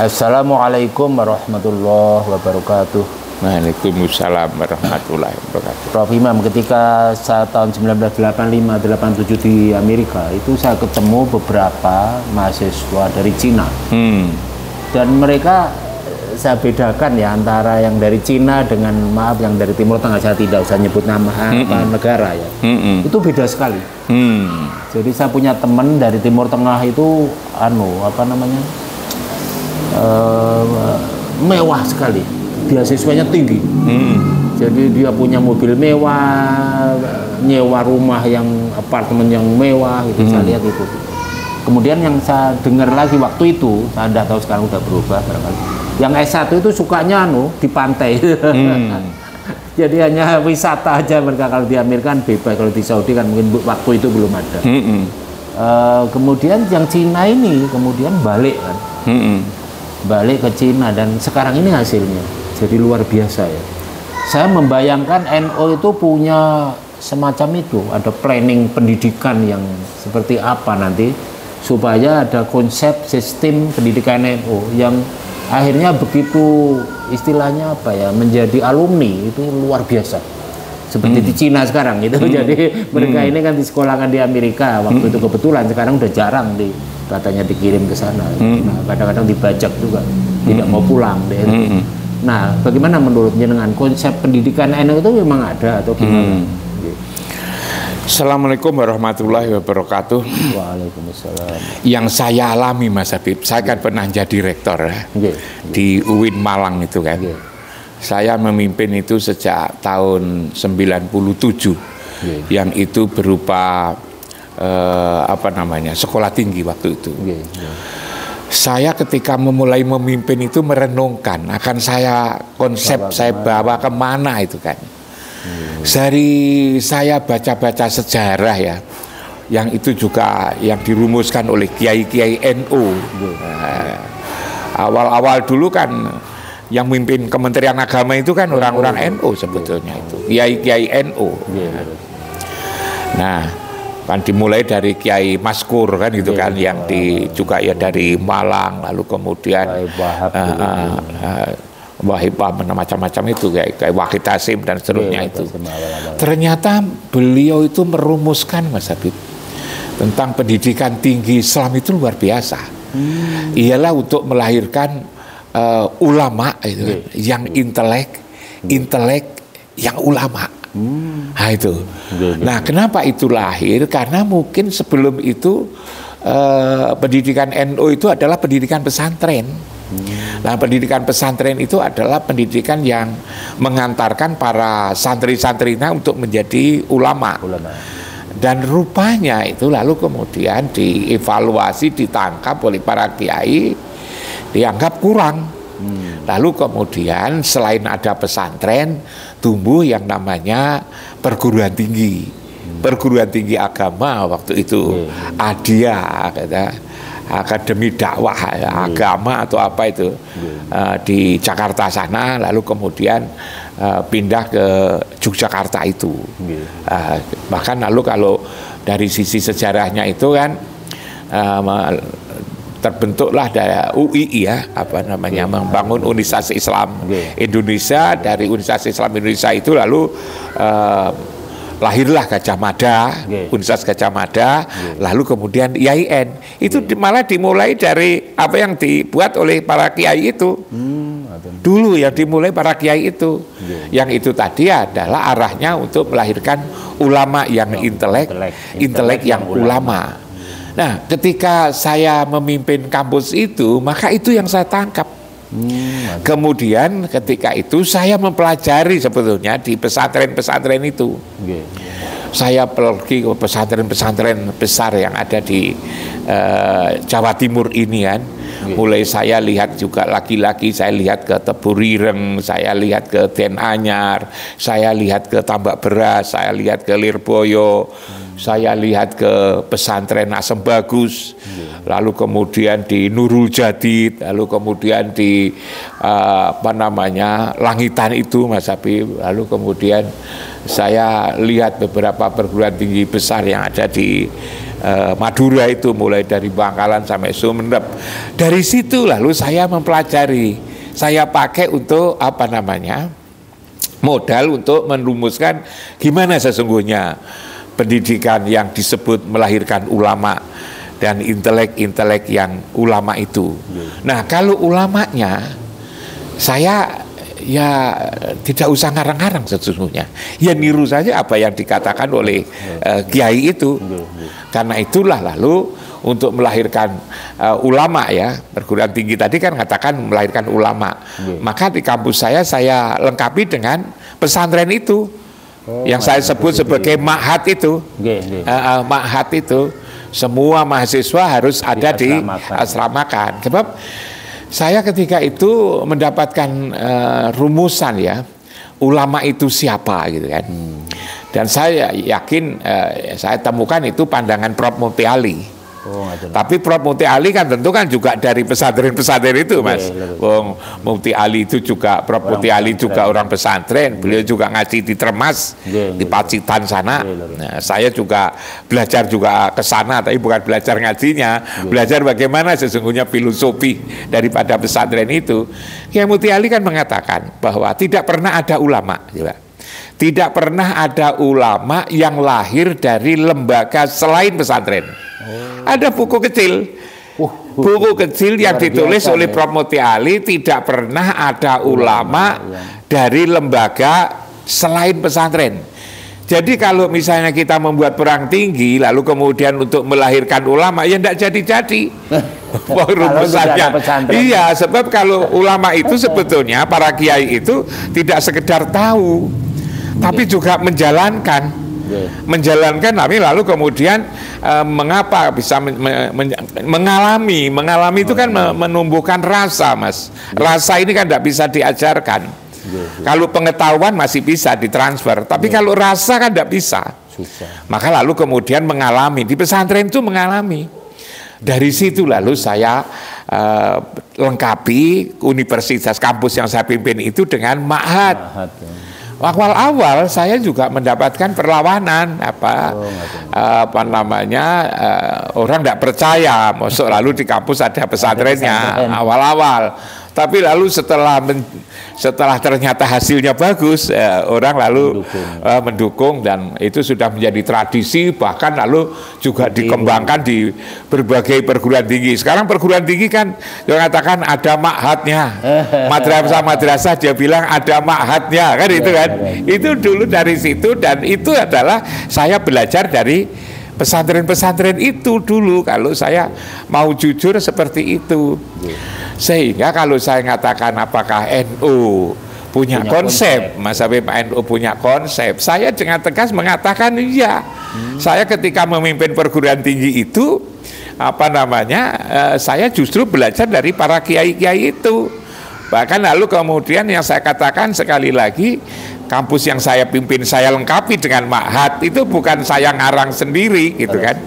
Assalamualaikum warahmatullahi wabarakatuh. Waalaikumsalam warahmatullahi wabarakatuh. Prof. Imam, ketika saat tahun 1985-87 di Amerika, itu saya ketemu beberapa mahasiswa dari Cina. Dan mereka, saya bedakan ya antara yang dari Cina dengan yang dari Timur Tengah. Saya tidak usah nyebut nama negara ya. Itu beda sekali. Jadi saya punya teman dari Timur Tengah itu mewah sekali, beasiswanya tinggi. Jadi dia punya mobil mewah, nyewa rumah yang apartemen yang mewah gitu. Saya lihat itu. Kemudian yang saya dengar lagi waktu itu, saya tidak tahu sekarang udah berubah barangkali. Yang S1 itu sukanya di pantai. Jadi hanya wisata aja mereka. Kalau di Amerika kan bebas, kalau di Saudi kan mungkin waktu itu belum ada. Kemudian yang Cina ini kemudian balik kan. Balik ke Cina dan sekarang ini hasilnya jadi luar biasa ya. Saya membayangkan NU itu punya semacam itu, ada planning pendidikan yang seperti apa nanti supaya ada konsep sistem pendidikan NU yang akhirnya begitu istilahnya apa ya, menjadi alumni itu luar biasa. Seperti di Cina sekarang gitu. Jadi mereka ini kan disekolahkan di Amerika waktu itu, kebetulan sekarang udah jarang katanya dikirim ke sana. Nah, kadang-kadang dibajak juga, tidak mau pulang deh. Nah, bagaimana menurutnya dengan konsep pendidikan NU itu memang ada atau gimana? Assalamualaikum warahmatullahi wabarakatuh. Waalaikumsalam. Yang saya alami Mas Habib, saya kan pernah jadi rektor ya, di UIN Malang itu kan. Saya memimpin itu sejak tahun 97, yang itu berupa sekolah tinggi waktu itu. Saya ketika memulai memimpin itu merenungkan akan konsep saya bawa kemana itu kan. Dari saya baca-baca sejarah ya, yang itu juga yang dirumuskan oleh kiai-kiai NU. Awal-awal dulu kan yang mimpin Kementerian Agama itu kan orang-orang NU sebetulnya itu, kiai-kiai NU. Nah, kan dimulai dari Kiai Maskur kan gitu kan, yang juga ya dari Malang, lalu kemudian Wahib macam-macam itu kayak Wahid Hasim dan seterusnya itu. Ternyata beliau itu merumuskan Mas Habib tentang pendidikan tinggi Islam itu luar biasa. Ialah untuk melahirkan ulama itu yang intelek yang ulama. Nah itu. Nah, kenapa itu lahir? Karena mungkin sebelum itu pendidikan NU itu adalah pendidikan pesantren. Nah, pendidikan pesantren itu adalah pendidikan yang mengantarkan para santri-santrinya untuk menjadi ulama. Dan rupanya itu lalu kemudian dievaluasi, ditangkap oleh para kiai, dianggap kurang. Lalu kemudian selain ada pesantren, tumbuh yang namanya perguruan tinggi, perguruan tinggi agama waktu itu, ADIA, Akademi Dakwah Agama atau apa itu, di Jakarta sana, lalu kemudian pindah ke Yogyakarta itu. Bahkan lalu kalau dari sisi sejarahnya itu kan terbentuklah dari UII ya, membangun Universitas Islam Indonesia. Dari Universitas Islam Indonesia itu lalu lahirlah Gajah Mada, Universitas Gajah Mada, lalu kemudian IAIN. Itu malah dimulai dari apa yang dibuat oleh para kiai itu. Dulu yang dimulai para kiai itu. Yang itu tadi adalah arahnya untuk melahirkan ulama yang intelek yang ulama. Nah, ketika saya memimpin kampus itu, maka itu yang saya tangkap. Kemudian ketika itu saya mempelajari sebetulnya di pesantren-pesantren itu. Saya pergi ke pesantren-pesantren besar yang ada di Jawa Timur ini kan. Mulai saya lihat juga lagi-lagi, saya lihat ke Teburireng, saya lihat ke Den Anyar, saya lihat ke Tambak Beras, saya lihat ke Lirboyo, saya lihat ke pesantren Asem Bagus, lalu kemudian di Nurul Jadid, lalu kemudian di Langitan itu Mas Habib, lalu kemudian saya lihat beberapa perguruan tinggi besar yang ada di Madura itu, mulai dari Bangkalan sampai Sumeneb. Dari situ lalu saya mempelajari, saya pakai untuk apa namanya, modal untuk merumuskan gimana sesungguhnya pendidikan yang disebut melahirkan ulama dan intelek-intelek yang ulama itu. Nah, kalau ulamanya saya ya tidak usah ngarang-ngarang sesungguhnya, ya niru saja apa yang dikatakan oleh kiai itu. Karena itulah lalu untuk melahirkan ulama, ya, perguruan tinggi tadi kan katakan melahirkan ulama, maka di kampus saya lengkapi dengan pesantren itu, yang saya sebut sebagai ma'had itu. Ma'had itu semua mahasiswa harus ada di asramakan. Sebab saya ketika itu mendapatkan rumusan, ya, ulama itu siapa gitu kan. Dan saya yakin saya temukan itu pandangan Prof. Mufti Ali. Tapi Prof. Mufti Ali kan tentu kan juga dari pesantren-pesantren itu, Mas. Mufti Ali itu juga, Prof. Mufti Ali juga orang pesantren. Beliau juga ngaji di Termas, di Pacitan sana. Nah, saya juga belajar juga ke sana, tapi bukan belajar ngajinya, belajar bagaimana sesungguhnya filosofi daripada pesantren itu. Kiai Mufti Ali kan mengatakan bahwa tidak pernah ada ulama, tidak pernah ada ulama yang lahir dari lembaga selain pesantren. Ada buku kecil, buku kecil yang ditulis oleh Prof. Mufti Ali, tidak pernah ada ulama dari lembaga selain pesantren. Jadi kalau misalnya kita membuat perang tinggi, lalu kemudian untuk melahirkan ulama, ya tidak jadi-jadi. Rumusannya. Iya, sebab kalau ulama itu sebetulnya para kiai itu tidak sekedar tahu, tapi juga menjalankan. Tapi lalu kemudian mengapa bisa mengalami itu kan menumbuhkan rasa, Mas. Rasa ini kan tidak bisa diajarkan. Kalau pengetahuan masih bisa ditransfer, tapi kalau rasa kan tidak bisa. Maka lalu kemudian mengalami, di pesantren itu mengalami. Dari situ lalu saya lengkapi universitas kampus yang saya pimpin itu dengan ma'had. Awal-awal saya juga mendapatkan perlawanan, orang tidak percaya, masuk lalu di kampus ada pesantrennya awal-awal. Tapi lalu setelah ternyata hasilnya bagus, orang lalu mendukung, dan itu sudah menjadi tradisi, bahkan lalu juga dikembangkan di berbagai perguruan tinggi. Sekarang perguruan tinggi kan mengatakan ada ma'hadnya, madrasah dia bilang ada ma'hadnya, kan itu kan. Itu dulu dari situ, dan itu adalah saya belajar dari pesantren-pesantren itu dulu, kalau saya mau jujur seperti itu. Sehingga kalau saya mengatakan apakah NU punya konsep, Mas Habib, NU punya konsep, saya dengan tegas mengatakan iya. Saya ketika memimpin perguruan tinggi itu, saya justru belajar dari para kiai-kiai itu. Bahkan lalu kemudian yang saya katakan sekali lagi, kampus yang saya pimpin saya lengkapi dengan ma'had, itu bukan saya ngarang sendiri gitu kan.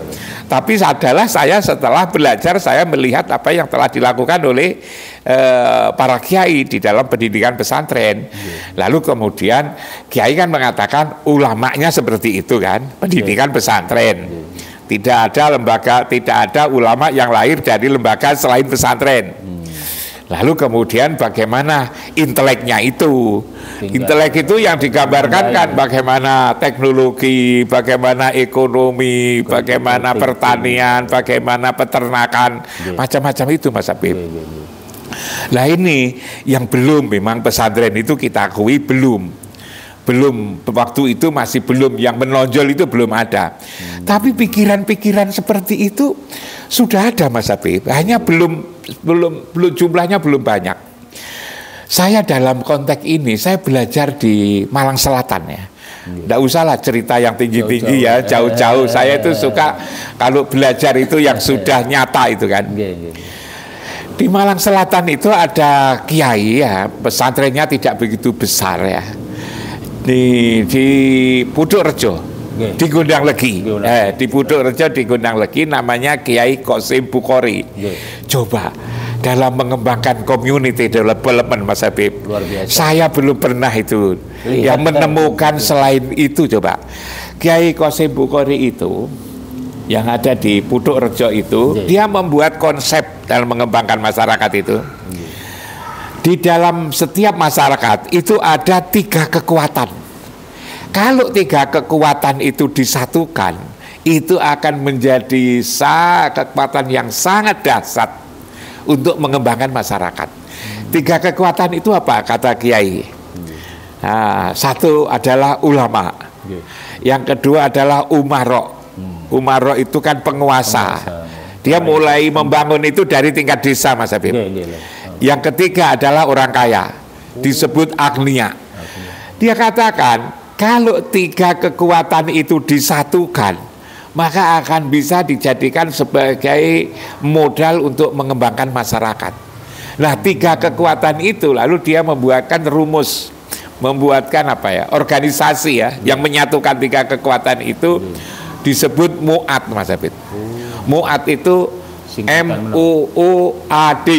Tapi adalah saya setelah belajar, saya melihat apa yang telah dilakukan oleh para kiai di dalam pendidikan pesantren. Lalu kemudian kiai kan mengatakan ulamanya seperti itu kan, pendidikan pesantren. Tidak ada lembaga, tidak ada ulama yang lahir dari lembaga selain pesantren. Lalu kemudian bagaimana inteleknya itu? Intelek itu yang digambarkan kan bagaimana teknologi, bagaimana ekonomi, bagaimana pertanian, bagaimana peternakan, macam-macam itu, Mas Habib. Nah ini yang belum, memang pesantren itu kita akui belum waktu itu masih belum, yang menonjol itu belum ada. Tapi pikiran-pikiran seperti itu sudah ada, Mas Habib, hanya belum jumlahnya belum banyak. Saya dalam konteks ini saya belajar di Malang Selatan, ya. Nggak usahlah cerita yang tinggi-tinggi ya, jauh-jauh. Saya itu suka kalau belajar itu yang sudah nyata itu kan. Di Malang Selatan itu ada kiai, ya, pesantrennya tidak begitu besar, ya. Di Pudukrejo, di Gondang Legi, di Pudukrejo di Gondang Legi, namanya Kiai Qasim Bukhari. Coba dalam mengembangkan community development, Mas Habib, saya belum pernah itu yang menemukan selain itu. Coba Kiai Qasim Bukhari itu yang ada di Putuk Rejo itu, dia membuat konsep dalam mengembangkan masyarakat itu. Di dalam setiap masyarakat itu ada 3 kekuatan. Kalau 3 kekuatan itu disatukan, itu akan menjadi kekuatan yang sangat dahsyat untuk mengembangkan masyarakat. 3 kekuatan itu apa kata Kiai? Nah, 1 adalah ulama, yang kedua adalah umaro. Umaro itu kan penguasa. Dia mulai membangun itu dari tingkat desa, Mas Habib. Yang ketiga adalah orang kaya, disebut agnia. Dia katakan kalau 3 kekuatan itu disatukan, maka akan bisa dijadikan sebagai modal untuk mengembangkan masyarakat. Nah, 3 kekuatan itu lalu dia membuatkan rumus, membuatkan organisasi yang menyatukan 3 kekuatan itu disebut MUAD, Mas Habib. MUAD itu MUUAD.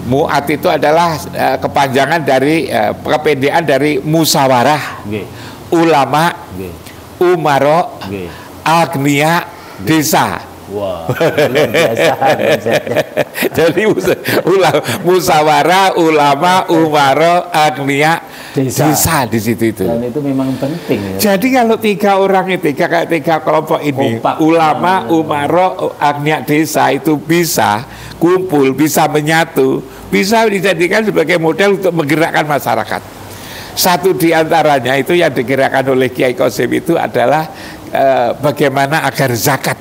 MUAD itu adalah kepanjangan dari kependekan dari musyawarah, ulama, umaro, agnia, desa. Wah, luar biasa. Jadi musyawarah, ulama, umaro, agnia, desa di situ itu. Dan itu memang penting. Jadi kalau 3 orang itu, 3 kelompok ini, kompak, ulama, umaro, agnia, desa itu bisa kumpul, bisa menyatu, bisa dijadikan sebagai model untuk menggerakkan masyarakat. Satu di antaranya itu yang digerakkan oleh Kiai Qasim itu adalah bagaimana agar zakat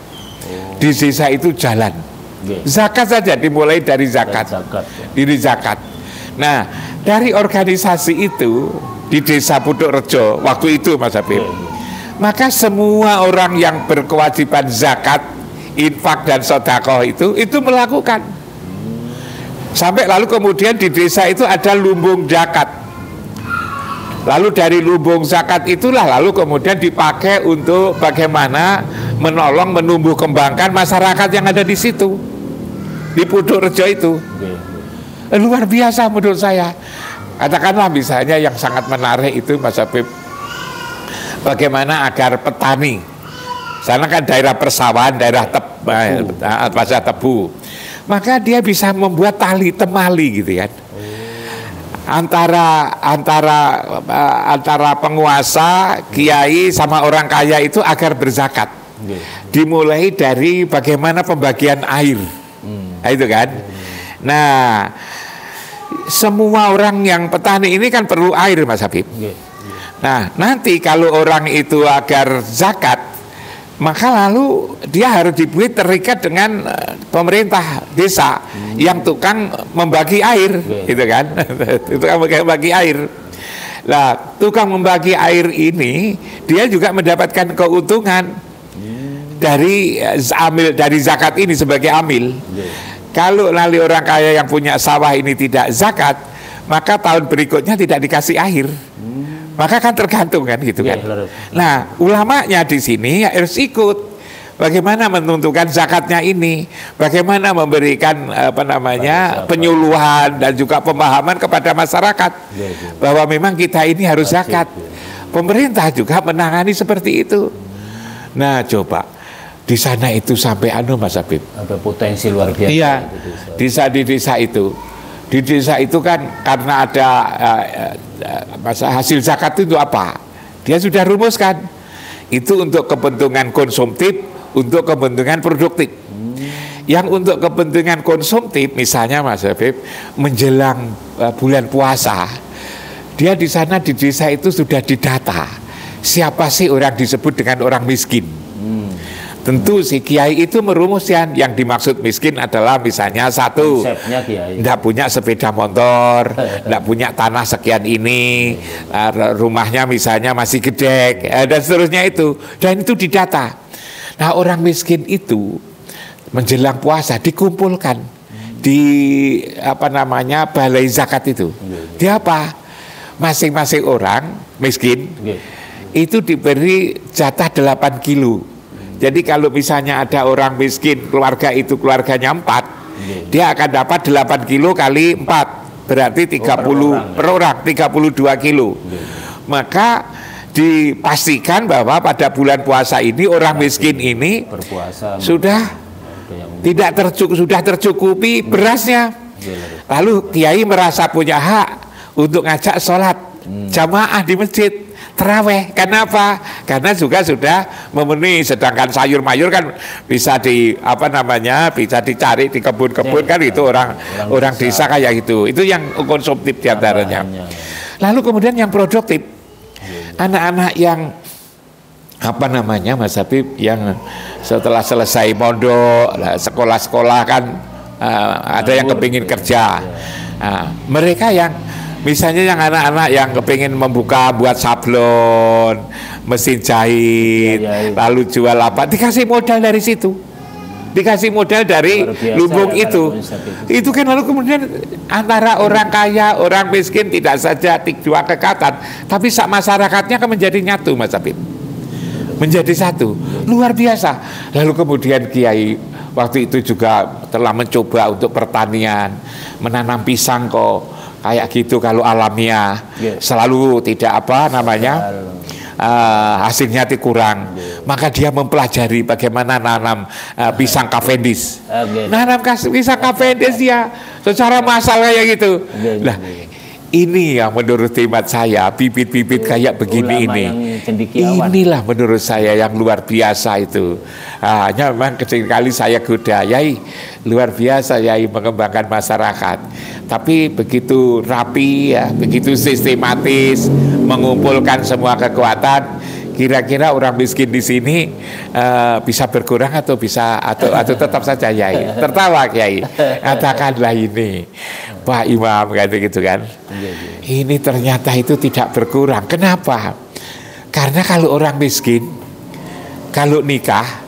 di desa itu jalan. Zakat saja dimulai dari zakat. Diri zakat. Nah, dari organisasi itu di desa Putuk Rejo waktu itu, Mas Habib, maka semua orang yang berkewajiban zakat, infak dan sedekah itu melakukan. Sampai lalu kemudian di desa itu ada lumbung zakat. Lalu dari lumbung zakat itulah lalu kemudian dipakai untuk bagaimana menolong menumbuh kembangkan masyarakat yang ada di situ, di Putuk Rejo itu. Luar biasa menurut saya. Katakanlah misalnya yang sangat menarik itu, Mas Habib, bagaimana agar petani, sana kan daerah persawahan, daerah pasar tebu, maka dia bisa membuat tali temali gitu kan, antara penguasa, kiai sama orang kaya itu agar berzakat. Dimulai dari bagaimana pembagian air, itu kan. Nah, semua orang yang petani ini kan perlu air, Mas Habib. Nah, nanti kalau orang itu agar zakat, maka lalu dia harus dibuat terikat dengan pemerintah desa yang tukang membagi air, gitu kan. Tukang membagi air. Nah, tukang membagi air ini dia juga mendapatkan keuntungan dari zakat ini sebagai amil. Kalau nanti orang kaya yang punya sawah ini tidak zakat, maka tahun berikutnya tidak dikasih air. Maka kan tergantung kan gitu kan. Nah, ulamanya di sini harus ikut. Bagaimana menentukan zakatnya ini, bagaimana memberikan penyuluhan dan juga pemahaman kepada masyarakat bahwa memang kita ini harus zakat. Pemerintah juga menangani seperti itu. Nah, coba di sana itu sampai Mas Habib. Ada potensi luar biasa. Iya, di desa itu. Di desa itu kan karena ada hasil zakat itu apa? Dia sudah rumuskan. Itu untuk kepentingan konsumtif, untuk kepentingan produktif. Yang untuk kepentingan konsumtif, misalnya Mas Habib, menjelang bulan puasa, dia di sana di desa itu sudah didata. Siapa sih orang disebut dengan orang miskin? Tentu si kiai itu merumuskan yang dimaksud miskin adalah misalnya satu, tidak punya sepeda motor, tidak punya tanah sekian ini, rumahnya misalnya masih gede, dan seterusnya itu. Dan itu didata. Nah, orang miskin itu menjelang puasa dikumpulkan di balai zakat itu. Dia apa? Masing-masing orang miskin itu diberi jatah 8 kilo. Jadi kalau misalnya ada orang miskin, keluarga itu keluarganya 4, dia akan dapat 8 kilo kali 4, berarti 30 per orang 32 kilo. Maka dipastikan bahwa pada bulan puasa ini orang miskin ini berpuasa sudah tidak tercukupi berasnya. Lalu kiai merasa punya hak untuk ngajak sholat jamaah di masjid terawih. Kenapa? Karena juga sudah memenuhi, sedangkan sayur mayur kan bisa bisa dicari di kebun-kebun kan, itu orang desa kayak gitu. Itu yang konsumtif diantaranya. Lalu kemudian yang produktif, anak-anak yang Mas Habib, yang setelah selesai mondok, sekolah-sekolah kan ada yang kepingin kerja. Mereka yang misalnya yang anak-anak yang kepingin buat sablon, mesin jahit, lalu jual apa, dikasih modal dari situ, dikasih modal dari lumbung itu kan. Lalu kemudian antara orang kaya, orang miskin tidak saja dua kekatan, tapi masyarakatnya kan menjadi nyatu, Mas Habib, menjadi satu, luar biasa. Lalu kemudian kiai waktu itu juga telah mencoba untuk pertanian, menanam pisang kok kayak gitu, kalau alamiah selalu tidak hasilnya kurang. Maka dia mempelajari bagaimana nanam pisang Cavendish. Nanam pisang Cavendish dia secara massal kayak gitu. Nah, ini yang menurut hemat saya, bibit-bibit kayak begini ini, inilah menurut saya yang luar biasa itu. Hanya memang kali saya goda, Yai, luar biasa Yai mengembangkan masyarakat. Tapi begitu rapi ya, begitu sistematis, mengumpulkan semua kekuatan, kira-kira orang miskin di sini bisa berkurang atau tetap saja Yai? Tertawa Yai, katakanlah ini Pak Imam gitu kan. Ini ternyata itu tidak berkurang. Kenapa? Karena kalau orang miskin, kalau nikah,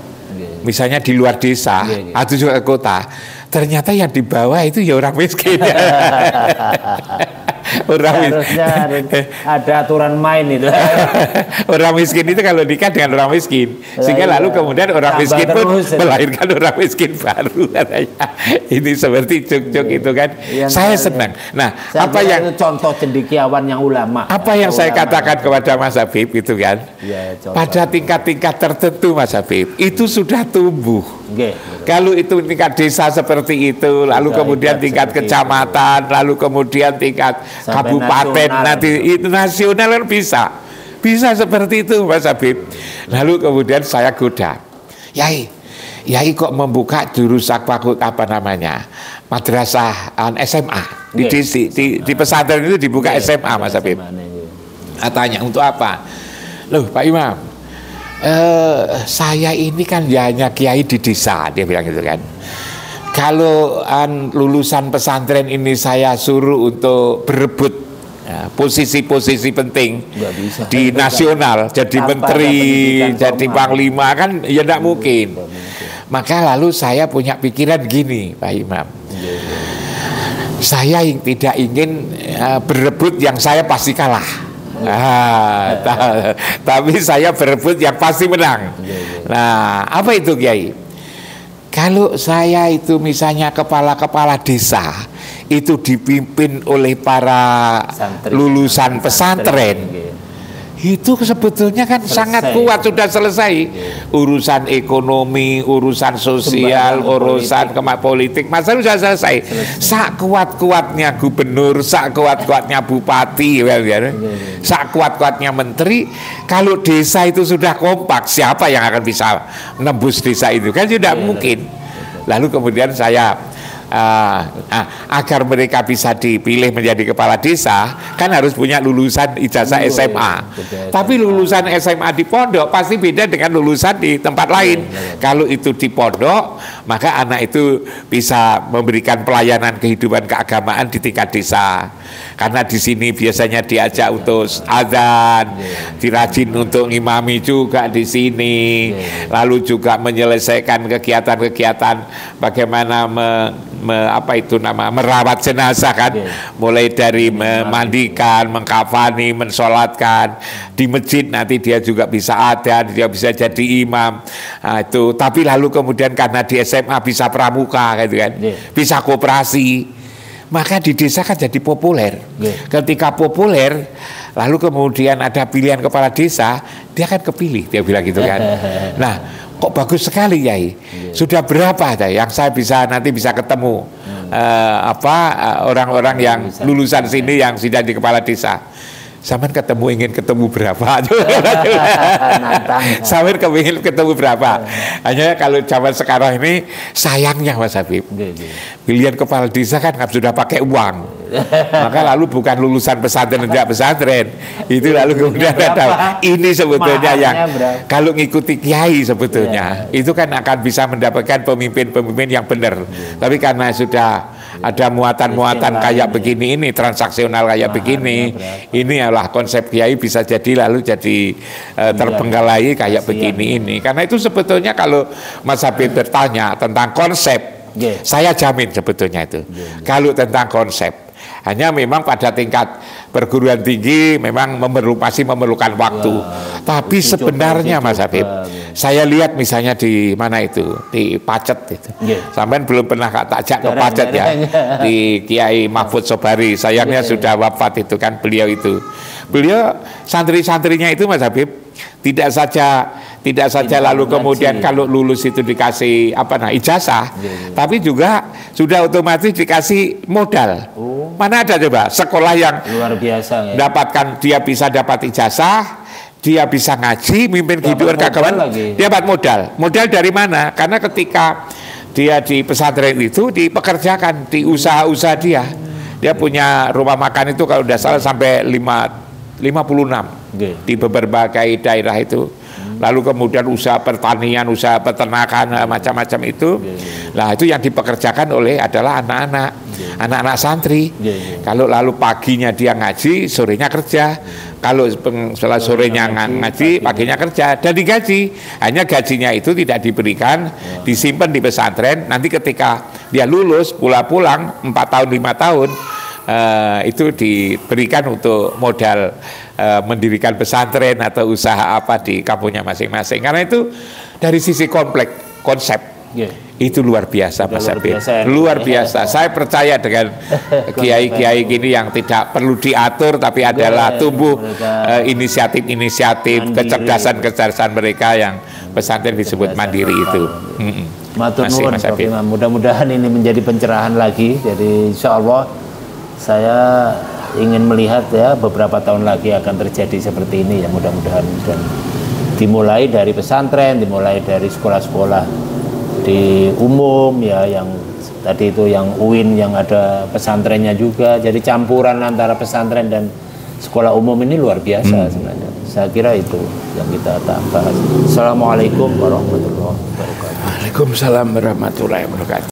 misalnya di luar desa atau juga kota, ternyata yang di bawah itu ya orang miskin. Harusnya ada aturan main itu. Orang miskin itu kalau nikah dengan orang miskin, sehingga lalu kemudian orang miskin pun melahirkan orang miskin baru katanya. Ini seperti cuk-cuk itu kan. Saya senang. Nah, apa yang contoh cendekiawan yang ulama? Apa yang saya katakan kepada Mas Habib itu kan? Pada tingkat-tingkat tertentu Mas Habib itu sudah tumbuh. Kalau itu tingkat desa seperti itu, lalu kemudian tingkat kecamatan, lalu kemudian tingkat kabupaten, nanti itu nasional kan bisa seperti itu Mas Habib. Lalu kemudian saya goda, Yai kok membuka jurusan madrasah SMA di pesantren itu dibuka SMA Mas Habib. Tanya untuk apa? Loh Pak Imam, saya ini kan hanya kiai di desa, dia bilang gitu kan. Kalau lulusan pesantren ini saya suruh untuk berebut posisi-posisi penting di nasional, jadi menteri, jadi panglima, kan ya tidak mungkin. Maka lalu saya punya pikiran gini Pak Imam, saya tidak ingin berebut yang saya pasti kalah. Tapi saya berebut yang pasti menang. Nah, apa itu Kiai? Kalau saya itu misalnya kepala-kepala desa itu dipimpin oleh para lulusan pesantren, itu sebetulnya kan sangat kuat, sudah selesai urusan ekonomi, urusan sosial, urusan politik, masalah sudah selesai. Sak kuat-kuatnya gubernur, sak kuat-kuatnya bupati, sak kuat-kuatnya menteri, kalau desa itu sudah kompak, siapa yang akan bisa menembus desa itu? Kan tidak mungkin. Lalu kemudian saya agar mereka bisa dipilih menjadi kepala desa, kan harus punya lulusan ijazah SMA. Tapi lulusan SMA di pondok pasti beda dengan lulusan di tempat lain. Kalau itu di pondok, maka anak itu bisa memberikan pelayanan kehidupan keagamaan di tingkat desa. Karena di sini biasanya diajak untuk azan, dirajin untuk ngimami juga di sini. Lalu juga menyelesaikan kegiatan-kegiatan bagaimana merawat jenazah kan, mulai dari memandikan, mengkafani, mensolatkan di masjid, nanti dia juga bisa ada, dia bisa jadi imam. Nah, itu. Tapi lalu kemudian karena di SMA bisa pramuka gitu kan, bisa koperasi, maka di desa kan jadi populer. Ketika populer, lalu kemudian ada pilihan kepala desa, dia kan kepilih, dia bilang gitu kan. Nah, kok bagus sekali Yai. Sudah berapa yang saya nanti bisa ketemu orang-orang yang lulusan sini yang sudah di kepala desa. Saman ingin ketemu berapa? Saman ingin ketemu berapa? Hanya kalau zaman sekarang ini sayangnya Mas Habib, pilihan kepala desa kan sudah pakai uang. Maka lalu bukan lulusan pesantren enggak pesantren, itu lalu kemudian ada ini sebetulnya yang kalau ngikuti kiai sebetulnya itu kan akan bisa mendapatkan pemimpin-pemimpin yang benar. Tapi karena sudah ada muatan-muatan kayak begini ini, transaksional kayak begini, ini adalah konsep kiai bisa jadi lalu jadi terbengkalai kayak begini ini. Karena itu sebetulnya kalau Mas Habib bertanya tentang konsep, saya jamin sebetulnya itu. Kalau tentang konsep, hanya memang pada tingkat perguruan tinggi memang masih memerlukan waktu. Tapi sebenarnya Mas Habib, saya lihat misalnya di mana itu, di Pacet itu. Sampai belum pernah takjak ke Pacet ya. Di Kiai Mahfud Sobari, sayangnya sudah wafat itu kan beliau itu. Beliau santri-santrinya itu Mas Habib tidak saja lalu kemudian kalau lulus itu dikasih ijazah, tapi juga sudah otomatis dikasih modal. Mana ada coba sekolah yang luar biasa ya. dia bisa dapat ijazah, dia bisa ngaji, mimpin kehidupan keagamaan, dia dapat modal. Modal dari mana? Karena ketika dia di pesantren itu dipekerjakan di usaha-usaha dia. Dia punya rumah makan itu kalau tidak salah sampai 56 di berbagai daerah itu. Lalu kemudian usaha pertanian, usaha peternakan, macam-macam itu. Nah itu yang dipekerjakan adalah anak-anak santri. Kalau lalu paginya dia ngaji, sorenya kerja. Kalau setelah sorenya ngaji, paginya kerja dan digaji. Hanya gajinya itu tidak diberikan, disimpan di pesantren. Nanti ketika dia lulus, pulang 4 tahun, 5 tahun, itu diberikan untuk modal mendirikan pesantren atau usaha apa di kampungnya masing-masing. Karena itu dari sisi konsep itu luar biasa Mas Habib, luar biasa. Saya percaya dengan kiai-kiai gini yang tidak perlu diatur, tapi adalah tumbuh inisiatif-inisiatif, kecerdasan mereka yang pesantren disebut mandiri itu. Matur nuwun, mudah-mudahan ini menjadi pencerahan lagi. Jadi insya Allah saya ingin melihat ya beberapa tahun lagi akan terjadi seperti ini ya, mudah-mudahan. Dan dimulai dari pesantren, dimulai dari sekolah-sekolah di umum ya, yang tadi itu yang UIN yang ada pesantrennya juga, jadi campuran antara pesantren dan sekolah umum ini luar biasa sebenarnya. Saya kira itu yang kita bahas. Assalamualaikum warahmatullahi wabarakatuh. Waalaikumsalam warahmatullahi wabarakatuh.